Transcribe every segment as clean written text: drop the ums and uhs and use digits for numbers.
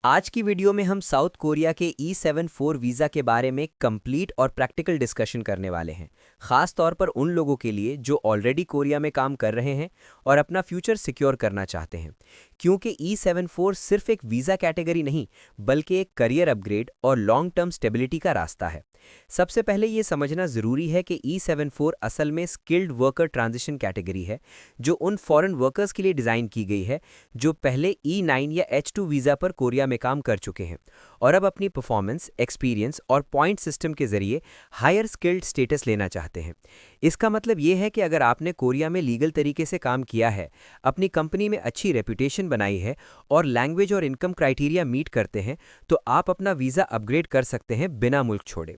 आज की वीडियो में हम साउथ कोरिया के E74 वीज़ा के बारे में कंप्लीट और प्रैक्टिकल डिस्कशन करने वाले हैं। ख़ास तौर पर उन लोगों के लिए जो ऑलरेडी कोरिया में काम कर रहे हैं और अपना फ्यूचर सिक्योर करना चाहते हैं, क्योंकि E74 सिर्फ एक वीज़ा कैटेगरी नहीं बल्कि एक करियर अपग्रेड और लॉन्ग टर्म स्टेबिलिटी का रास्ता है। सबसे पहले ये समझना ज़रूरी है कि E74 असल में स्किल्ड वर्कर ट्रांजिशन कैटेगरी है, जो उन फॉरेन वर्कर्स के लिए डिज़ाइन की गई है जो पहले E9 या H2 वीज़ा पर कोरिया में काम कर चुके हैं और अब अपनी परफॉर्मेंस, एक्सपीरियंस और पॉइंट सिस्टम के जरिए हायर स्किल्ड स्टेटस लेना चाहते हैं। इसका मतलब ये है कि अगर आपने कोरिया में लीगल तरीके से काम किया है, अपनी कंपनी में अच्छी रेपुटेशन बनाई है और लैंग्वेज और इनकम क्राइटेरिया मीट करते हैं, तो आप अपना वीज़ा अपग्रेड कर सकते हैं बिना मुल्क छोड़े।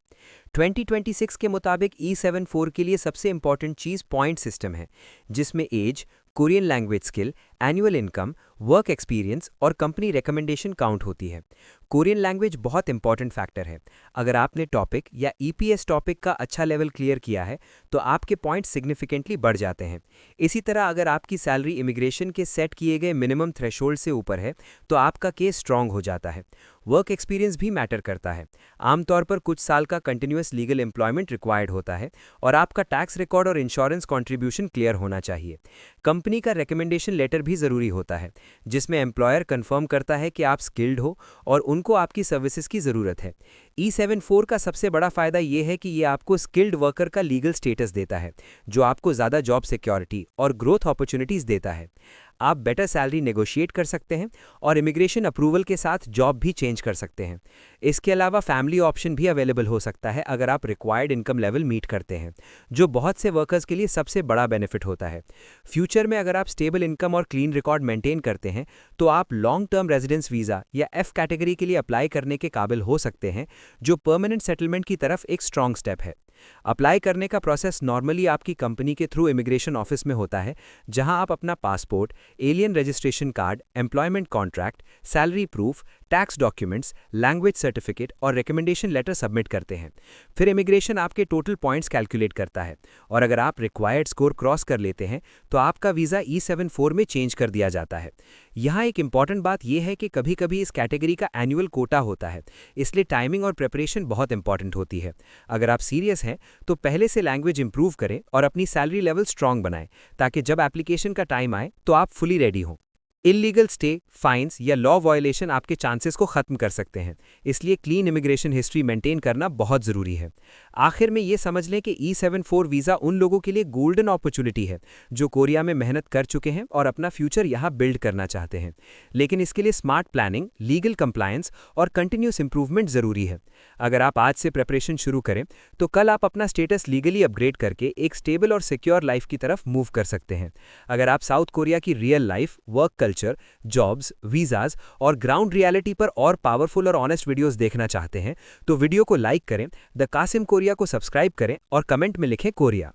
2026 के मुताबिक E74 के लिए सबसे इंपॉर्टेंट चीज़ पॉइंट सिस्टम है, जिसमें age, Korean language skill, annual income, work experience और कंपनी रिकमेंडेशन काउंट होती है। कोरियन लैंग्वेज बहुत इंपॉर्टेंट फैक्टर है। अगर आपने टॉपिक या EPS टॉपिक का अच्छा लेवल क्लियर किया है तो आपके पॉइंट्स सिग्निफिकेंटली बढ़ जाते हैं। इसी तरह अगर आपकी सैलरी इमिग्रेशन के सेट किए गए मिनिमम थ्रेशोल्ड से ऊपर है तो आपका केस स्ट्रांग हो जाता है। वर्क एक्सपीरियंस भी मैटर करता है। आमतौर पर कुछ साल का कंटिन्यूअस लीगल एम्प्लॉयमेंट रिक्वायर्ड होता है और आपका टैक्स रिकॉर्ड और इंश्योरेंस कॉन्ट्रीब्यूशन क्लियर होना चाहिए। कंपनी का रिकमेंडेशन लेटर भी ज़रूरी होता है, जिसमें एम्प्लॉयर कंफर्म करता है कि आप स्किल्ड हो और उनको आपकी सर्विसेज की ज़रूरत है। E74 का सबसे बड़ा फ़ायदा ये है कि ये आपको स्किल्ड वर्कर का लीगल स्टेटस देता है, जो आपको ज़्यादा जॉब सिक्योरिटी और ग्रोथ अपॉर्चुनिटीज़ देता है। आप बेटर सैलरी नेगोशिएट कर सकते हैं और इमिग्रेशन अप्रूवल के साथ जॉब भी चेंज कर सकते हैं। इसके अलावा फैमिली ऑप्शन भी अवेलेबल हो सकता है अगर आप रिक्वायर्ड इनकम लेवल मीट करते हैं, जो बहुत से वर्कर्स के लिए सबसे बड़ा बेनिफिट होता है। फ्यूचर में अगर आप स्टेबल इनकम और क्लीन रिकॉर्ड मेंटेन करते हैं तो आप लॉन्ग टर्म रेजिडेंस वीज़ा या F कैटेगरी के लिए अप्लाई करने के काबिल हो सकते हैं, जो परमानेंट सेटलमेंट की तरफ एक स्ट्रॉन्ग स्टेप है। अप्लाई करने का प्रोसेस नॉर्मली आपकी कंपनी के थ्रू इमिग्रेशन ऑफिस में होता है, जहां आप अपना passport, alien registration card, employment contract, salary proof, tax documents, language certificate और रिकमेंडेशन लेटर सबमिट करते हैं। फिर इमिग्रेशन आपके टोटल पॉइंट्स कैलकुलेट करता है और अगर आप रिक्वायर्ड स्कोर क्रॉस कर लेते हैं तो आपका वीज़ा E74 में चेंज कर दिया जाता है। यहाँ एक इंपॉर्टेंट बात यह है कि कभी-कभी इस कैटेगरी का एनुअल कोटा होता है, इसलिए टाइमिंग और प्रिपरेशन बहुत इंपॉर्टेंट होती है। अगर आप सीरियस हैं तो पहले से लैंग्वेज इंप्रूव करें और अपनी सैलरी लेवल स्ट्रांग बनाएं, ताकि जब एप्लीकेशन का टाइम आए तो आप फुली रेडी हों। इलीगल स्टे, फाइन्स या लॉ वायलेशन आपके चांसेस को खत्म कर सकते हैं, इसलिए क्लीन इमिग्रेशन हिस्ट्री मेंटेन करना बहुत ज़रूरी है। आखिर में ये समझ लें कि E74 वीज़ा उन लोगों के लिए गोल्डन अपॉर्चुनिटी है जो कोरिया में मेहनत कर चुके हैं और अपना फ्यूचर यहाँ बिल्ड करना चाहते हैं। लेकिन इसके लिए स्मार्ट प्लानिंग, लीगल कंप्लायंस और कंटिन्यूस इंप्रूवमेंट ज़रूरी है। अगर आप आज से प्रिपरेशन शुरू करें तो कल आप अपना स्टेटस लीगली अपग्रेड करके एक स्टेबल और सिक्योर लाइफ की तरफ मूव कर सकते हैं। अगर आप साउथ कोरिया की real life, work culture, jobs, visas और ग्राउंड रियलिटी पर और पावरफुल और ऑनेस्ट वीडियोस देखना चाहते हैं तो वीडियो को लाइक करें, द कासिम कोरिया को सब्सक्राइब करें और कमेंट में लिखें कोरिया।